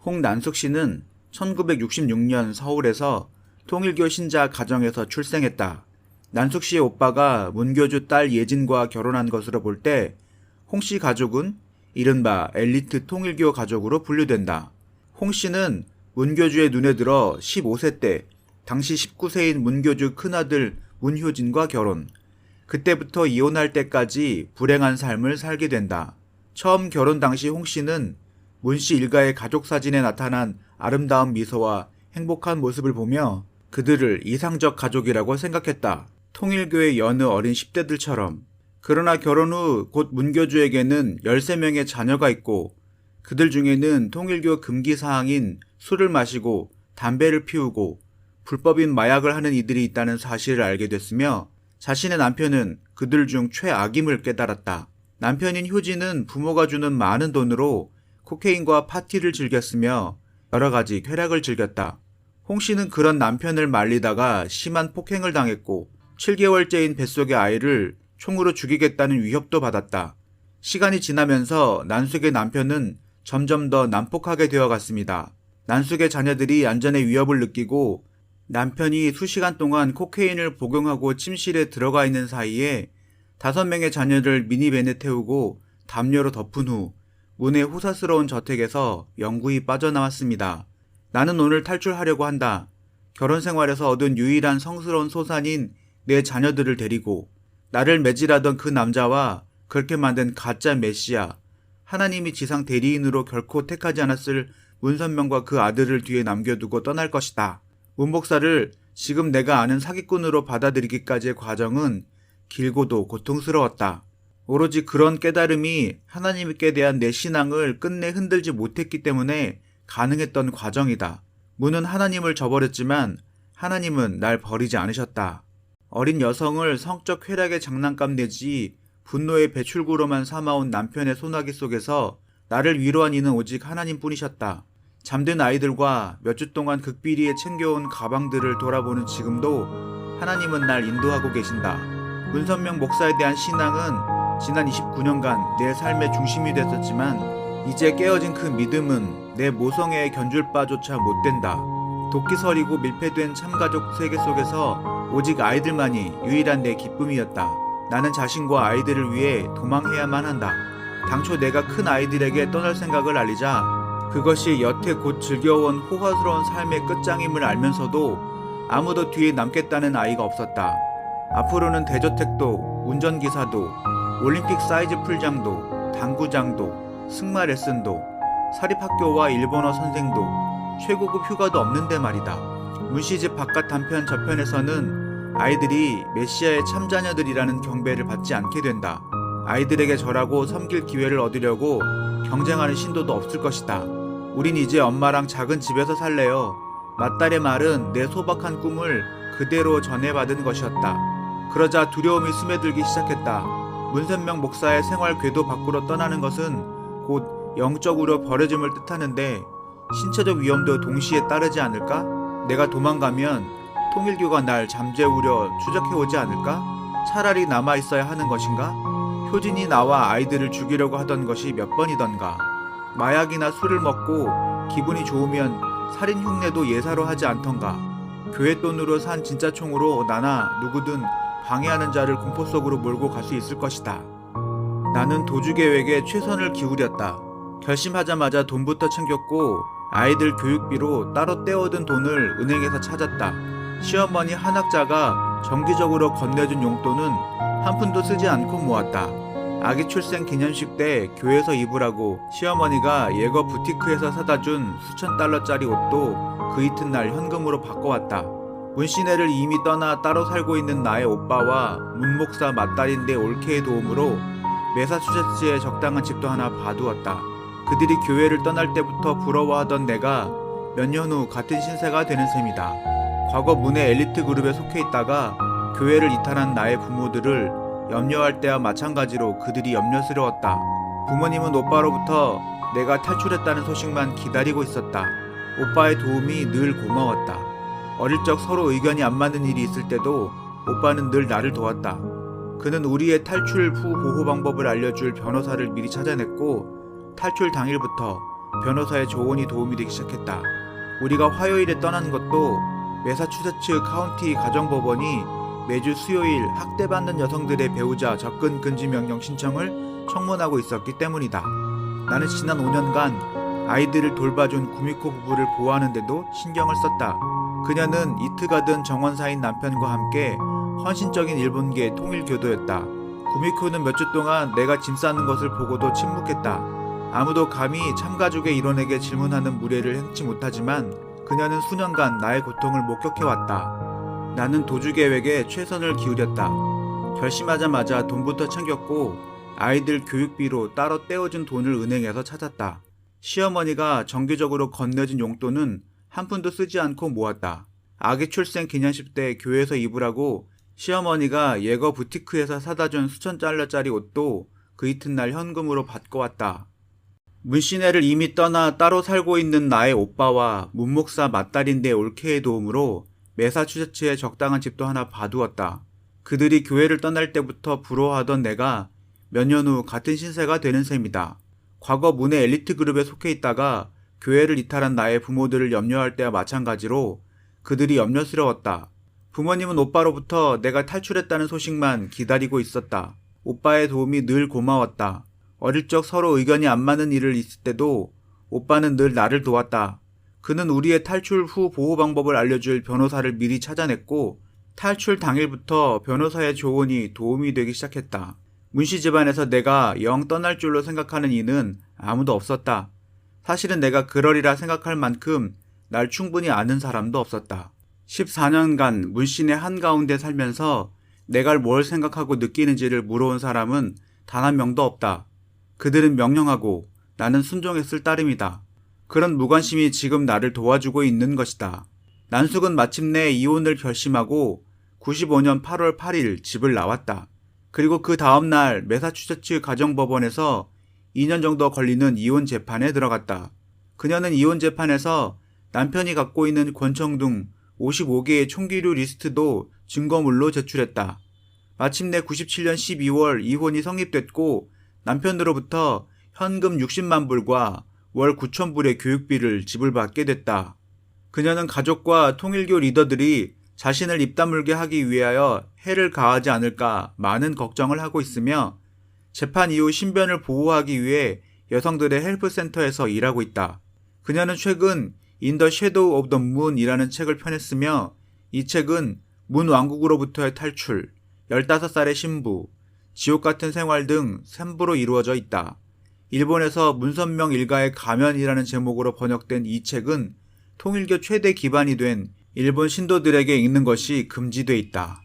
홍난숙 씨는 1966년 서울에서 통일교 신자 가정에서 출생했다. 난숙 씨의 오빠가 문교주 딸 예진과 결혼한 것으로 볼 때 홍 씨 가족은 이른바 엘리트 통일교 가족으로 분류된다. 홍 씨는 문교주의 눈에 들어 15세 때 당시 19세인 문교주 큰아들 문효진과 결혼. 그때부터 이혼할 때까지 불행한 삶을 살게 된다. 처음 결혼 당시 홍 씨는 문 씨 일가의 가족 사진에 나타난 아름다운 미소와 행복한 모습을 보며 그들을 이상적 가족이라고 생각했다. 통일교의 여느 어린 10대들처럼. 그러나 결혼 후 곧 문교주에게는 13명의 자녀가 있고 그들 중에는 통일교 금기 사항인 술을 마시고 담배를 피우고 불법인 마약을 하는 이들이 있다는 사실을 알게 됐으며 자신의 남편은 그들 중 최악임을 깨달았다. 남편인 효진은 부모가 주는 많은 돈으로 코케인과 파티를 즐겼으며 여러 가지 쾌락을 즐겼다. 홍 씨는 그런 남편을 말리다가 심한 폭행을 당했고 7개월째인 뱃속의 아이를 총으로 죽이겠다는 위협도 받았다. 시간이 지나면서 난숙의 남편은 점점 더 난폭하게 되어갔습니다. 난숙의 자녀들이 안전의 위협을 느끼고 남편이 수시간 동안 코케인을 복용하고 침실에 들어가 있는 사이에 5명의 자녀를 미니밴에 태우고 담요로 덮은 후 문의 호사스러운 저택에서 영구히 빠져나왔습니다. 나는 오늘 탈출하려고 한다. 결혼 생활에서 얻은 유일한 성스러운 소산인 내 자녀들을 데리고 나를 매질하던 그 남자와 그렇게 만든 가짜 메시아, 하나님이 지상 대리인으로 결코 택하지 않았을 문선명과 그 아들을 뒤에 남겨두고 떠날 것이다. 문 목사를 지금 내가 아는 사기꾼으로 받아들이기까지의 과정은 길고도 고통스러웠다. 오로지 그런 깨달음이 하나님께 대한 내 신앙을 끝내 흔들지 못했기 때문에 가능했던 과정이다. 문은 하나님을 저버렸지만 하나님은 날 버리지 않으셨다. 어린 여성을 성적 쾌락의 장난감 내지 분노의 배출구로만 삼아온 남편의 소나기 속에서 나를 위로한 이는 오직 하나님뿐이셨다. 잠든 아이들과 몇 주 동안 극비리에 챙겨온 가방들을 돌아보는 지금도 하나님은 날 인도하고 계신다. 문선명 목사에 대한 신앙은 지난 29년간 내 삶의 중심이 됐었지만 이제 깨어진 그 믿음은 내 모성애의 견줄바조차 못 된다. 도끼 서리고 밀폐된 참가족 세계 속에서 오직 아이들만이 유일한 내 기쁨이었다. 나는 자신과 아이들을 위해 도망해야만 한다. 당초 내가 큰 아이들에게 떠날 생각을 알리자 그것이 여태 곧 즐겨온 호화스러운 삶의 끝장임을 알면서도 아무도 뒤에 남겠다는 아이가 없었다. 앞으로는 대저택도, 운전기사도, 올림픽 사이즈 풀장도, 당구장도, 승마 레슨도, 사립학교와 일본어 선생도, 최고급 휴가도 없는데 말이다. 문시집 바깥 단편 저편에서는 아이들이 메시아의 참자녀들이라는 경배를 받지 않게 된다. 아이들에게 절하고 섬길 기회를 얻으려고 경쟁하는 신도도 없을 것이다. 우린 이제 엄마랑 작은 집에서 살래요. 맏딸의 말은 내 소박한 꿈을 그대로 전해받은 것이었다. 그러자 두려움이 스며들기 시작했다. 문선명 목사의 생활 궤도 밖으로 떠나는 것은 곧 영적으로 버려짐을 뜻하는데 신체적 위험도 동시에 따르지 않을까? 내가 도망가면 통일교가 날 잠재우려 추적해오지 않을까? 차라리 남아있어야 하는 것인가? 효진이 나와 아이들을 죽이려고 하던 것이 몇 번이던가. 마약이나 술을 먹고 기분이 좋으면 살인 흉내도 예사로 하지 않던가. 교회 돈으로 산 진짜 총으로 나나 누구든 방해하는 자를 공포 속으로 몰고 갈 수 있을 것이다. 나는 도주 계획에 최선을 기울였다. 결심하자마자 돈부터 챙겼고 아이들 교육비로 따로 떼어둔 돈을 은행에서 찾았다. 시어머니 한학자가 정기적으로 건네준 용돈은 한 푼도 쓰지 않고 모았다. 아기 출생 기념식 때 교회에서 입으라고 시어머니가 예거 부티크에서 사다준 수천 달러짜리 옷도 그 이튿날 현금으로 바꿔왔다. 문시내를 이미 떠나 따로 살고 있는 나의 오빠와 문목사 맏딸인 내 올케의 도움으로 매사추세츠에 적당한 집도 하나 봐두었다. 그들이 교회를 떠날 때부터 부러워하던 내가 몇 년 후 같은 신세가 되는 셈이다. 과거 문의 엘리트 그룹에 속해 있다가 교회를 이탈한 나의 부모들을 염려할 때와 마찬가지로 그들이 염려스러웠다. 부모님은 오빠로부터 내가 탈출했다는 소식만 기다리고 있었다. 오빠의 도움이 늘 고마웠다. 어릴 적 서로 의견이 안 맞는 일이 있을 때도 오빠는 늘 나를 도왔다. 그는 우리의 탈출 후 보호 방법을 알려줄 변호사를 미리 찾아냈고 탈출 당일부터 변호사의 조언이 도움이 되기 시작했다. 우리가 화요일에 떠난 것도 매사추세츠 카운티 가정법원이 매주 수요일 학대받는 여성들의 배우자 접근 금지 명령 신청을 청문하고 있었기 때문이다. 나는 지난 5년간 아이들을 돌봐준 구미코 부부를 보호하는데도 신경을 썼다. 그녀는 이트가든 정원사인 남편과 함께 헌신적인 일본계 통일교도였다. 구미코는 몇 주 동안 내가 짐 싸는 것을 보고도 침묵했다. 아무도 감히 참가족의 일원에게 질문하는 무례를 행치 못하지만 그녀는 수년간 나의 고통을 목격해왔다. 나는 도주 계획에 최선을 기울였다. 결심하자마자 돈부터 챙겼고 아이들 교육비로 따로 떼어준 돈을 은행에서 찾았다. 시어머니가 정기적으로 건네준 용돈은 한 푼도 쓰지 않고 모았다. 아기 출생 기념식 때 교회에서 입으라고 시어머니가 예거 부티크에서 사다준 수천 달러짜리 옷도 그 이튿날 현금으로 받고 왔다. 문씨네를 이미 떠나 따로 살고 있는 나의 오빠와 문목사 맏딸인데 올케의 도움으로 매사추세츠에 적당한 집도 하나 봐두었다. 그들이 교회를 떠날 때부터 부러워하던 내가 몇 년 후 같은 신세가 되는 셈이다. 과거 문의 엘리트 그룹에 속해 있다가 교회를 이탈한 나의 부모들을 염려할 때와 마찬가지로 그들이 염려스러웠다. 부모님은 오빠로부터 내가 탈출했다는 소식만 기다리고 있었다. 오빠의 도움이 늘 고마웠다. 어릴 적 서로 의견이 안 맞는 일을 있을 때도 오빠는 늘 나를 도왔다. 그는 우리의 탈출 후 보호 방법을 알려줄 변호사를 미리 찾아냈고 탈출 당일부터 변호사의 조언이 도움이 되기 시작했다. 문씨 집안에서 내가 영 떠날 줄로 생각하는 이는 아무도 없었다. 사실은 내가 그러리라 생각할 만큼 날 충분히 아는 사람도 없었다. 14년간 문씨네 한가운데 살면서 내가 뭘 생각하고 느끼는지를 물어온 사람은 단 한 명도 없다. 그들은 명령하고 나는 순종했을 따름이다. 그런 무관심이 지금 나를 도와주고 있는 것이다. 난숙은 마침내 이혼을 결심하고 95년 8월 8일 집을 나왔다. 그리고 그 다음날 매사추세츠 가정법원에서 2년 정도 걸리는 이혼 재판에 들어갔다. 그녀는 이혼 재판에서 남편이 갖고 있는 권총 등 55개의 총기류 리스트도 증거물로 제출했다. 마침내 97년 12월 이혼이 성립됐고 남편으로부터 현금 60만 불과 월 9천 불의 교육비를 지불받게 됐다. 그녀는 가족과 통일교 리더들이 자신을 입 다물게 하기 위하여 해를 가하지 않을까 많은 걱정을 하고 있으며 재판 이후 신변을 보호하기 위해 여성들의 헬프센터에서 일하고 있다. 그녀는 최근 In the Shadow of the Moon이라는 책을 펴냈으며 이 책은 문 왕국으로부터의 탈출, 15살의 신부, 지옥 같은 생활 등 3부로 이루어져 있다. 일본에서 문선명 일가의 가면이라는 제목으로 번역된 이 책은 통일교 최대 기반이 된 일본 신도들에게 읽는 것이 금지돼 있다.